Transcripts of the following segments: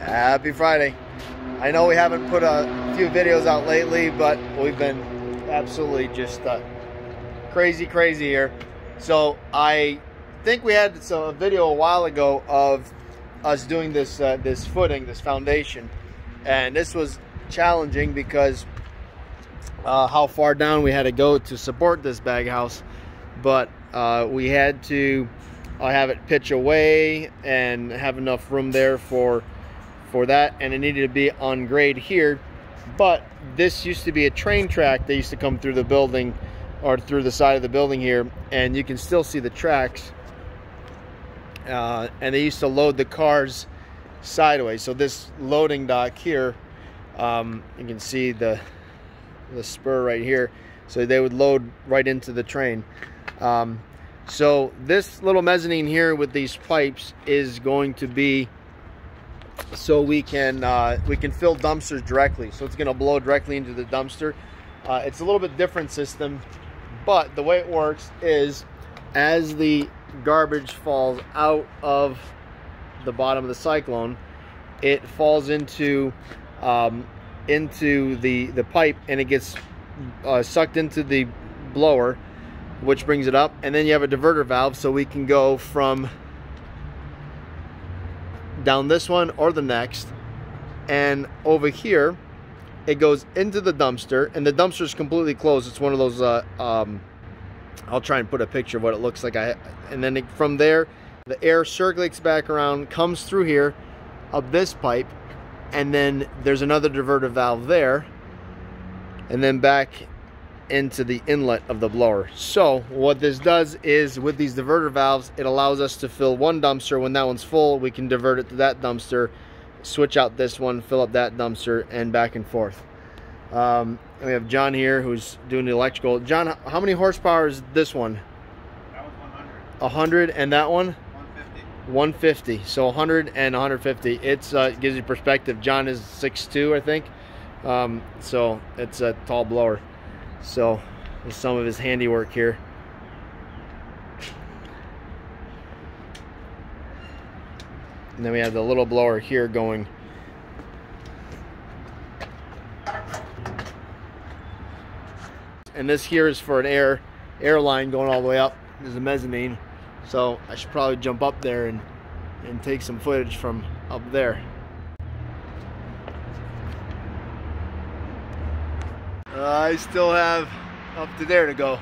Happy Friday. I know we haven't put a few videos out lately, but we've been absolutely just crazy here. So I think we had a video a while ago of us doing this this footing, this foundation, and this was challenging because how far down we had to go to support this baghouse, but we had to have it pitch away and have enough room there for that, and it needed to be on grade here. But this used to be a train track that used to come through the building or through the side of the building here, and you can still see the tracks, and they used to load the cars sideways. So this loading dock here, you can see the spur right here, so they would load right into the train. So this little mezzanine here with these pipes is going to be so we can fill dumpsters directly. So it's going to blow directly into the dumpster. It's a little bit different system, but the way it works is as the garbage falls out of the bottom of the cyclone, it falls into the pipe, and it gets sucked into the blower, which brings it up, and then you have a diverter valve, so we can go from down this one or the next, and over here it goes into the dumpster, and the dumpster is completely closed. It's one of those I'll try and put a picture of what it looks like. And then from there the air circulates back around, comes through here up this pipe, and then there's another diverter valve there, and then back into the inlet of the blower. So what this does is, with these diverter valves, it allows us to fill one dumpster. When that one's full, we can divert it to that dumpster, switch out this one, fill up that dumpster, and back and forth. And we have John here who's doing the electrical. John, how many horsepower is this one? That was 100. 100, and that one? 150. 150. So 100 and 150. It's gives you perspective. John is 6'2", I think. So it's a tall blower. So there's some of his handiwork here. And then we have the little blower here going. And this here is for an air line going all the way up. There's a mezzanine. So I should probably jump up there and take some footage from up there. I still have up to there to go,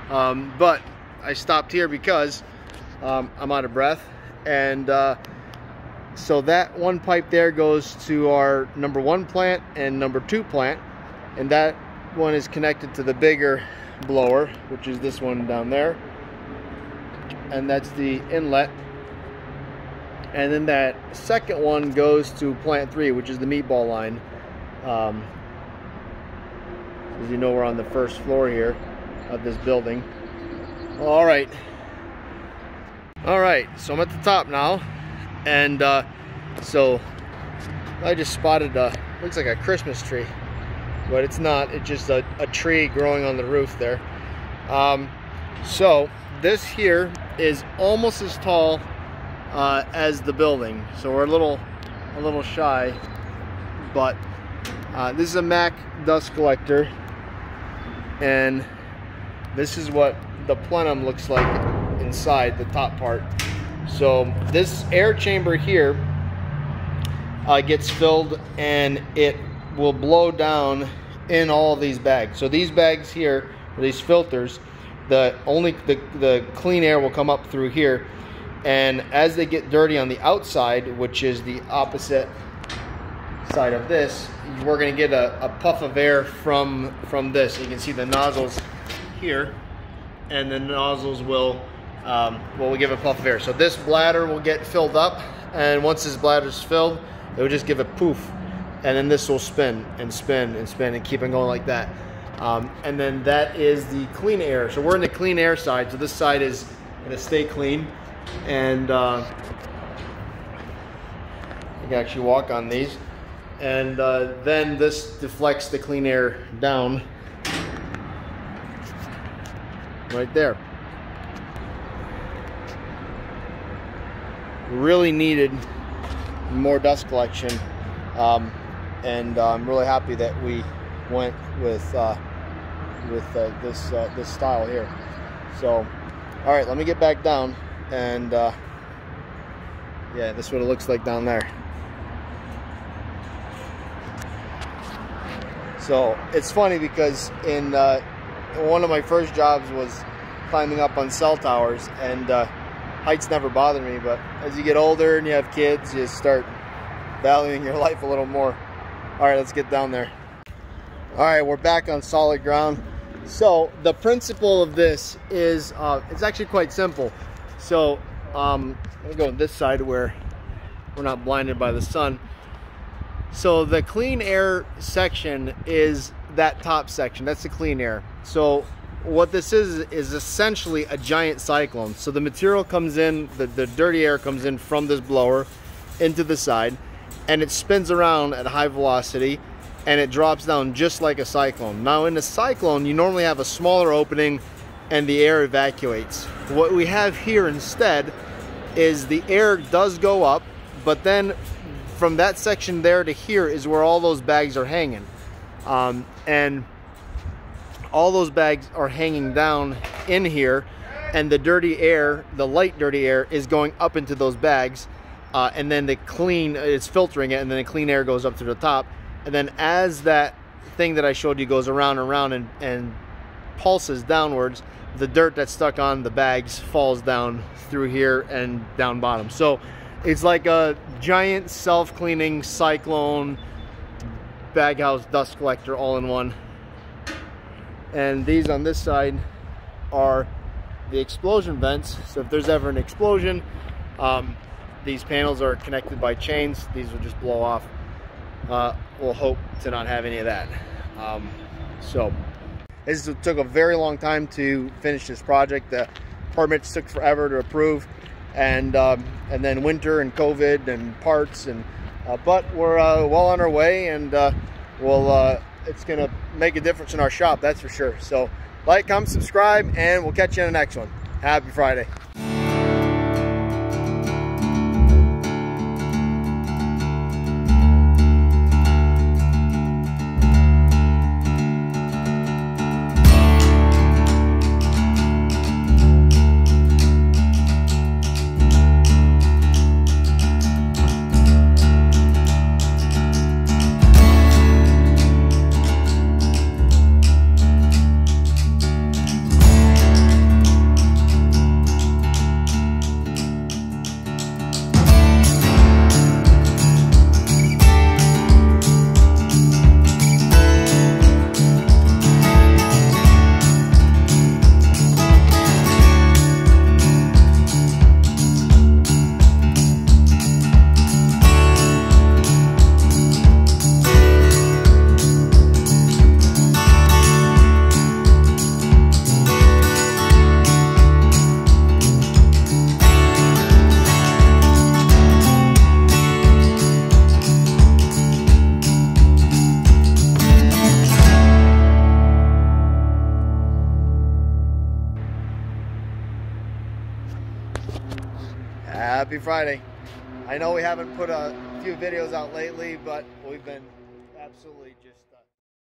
but I stopped here because I'm out of breath, and so that one pipe there goes to our #1 plant and #2 plant, and that one is connected to the bigger blower, which is this one down there, and that's the inlet. And then that second one goes to plant 3, which is the meatball line. As you know, we're on the first floor here of this building. All right, so I'm at the top now, and so I just spotted looks like a Christmas tree, but it's not. It's just a tree growing on the roof there. So this here is almost as tall as the building, so we're a little shy, but this is a Mac dust collector, and this is what the plenum looks like inside the top part. So this air chamber here gets filled, and it will blow down in all of these bags. So these bags here, these filters, the clean air will come up through here, and as they get dirty on the outside, which is the opposite side of this, we're going to get a puff of air from this. You can see the nozzles here, and the nozzles will give a puff of air. So this bladder will get filled up, and once this bladder is filled, it will just give a poof, and then this will spin and spin and spin and keep on going like that. And then that is the clean air. So we're in the clean air side, so this side is going to stay clean, and you can actually walk on these. And then this deflects the clean air down right there. Really needed more dust collection, and I'm really happy that we went with this style here. So, all right, let me get back down, and yeah, this is what it looks like down there. So it's funny because in one of my first jobs was climbing up on cell towers, and heights never bothered me, but as you get older and you have kids, you start valuing your life a little more. All right, let's get down there. All right, we're back on solid ground. So the principle of this is it's actually quite simple. So I'm gonna go on this side where we're not blinded by the sun. So the clean air section is that top section. That's the clean air. So what this is essentially a giant cyclone. So the material comes in, the dirty air comes in from this blower into the side, and it spins around at high velocity, and it drops down just like a cyclone. Now in a cyclone, you normally have a smaller opening and the air evacuates. What we have here instead is the air does go up, but then from that section there to here is where all those bags are hanging. And all those bags are hanging down in here, and the dirty air, the light dirty air, is going up into those bags, and then the clean, it's filtering it, and then the clean air goes up to the top. And then as that thing that I showed you goes around and around and pulses downwards, the dirt that's stuck on the bags falls down through here and down bottom. So it's like a giant self-cleaning cyclone Baghouse dust collector all in one. And these on this side are the explosion vents. So if there's ever an explosion, these panels are connected by chains. These will just blow off. We'll hope to not have any of that. So this took a very long time to finish this project. The permits took forever to approve, and then winter and COVID and parts, and but we're well on our way, and it's gonna make a difference in our shop, that's for sure. So like, comment, subscribe, and we'll catch you in the next one. Happy Friday. Happy Friday. I know we haven't put a few videos out lately, but we've been absolutely just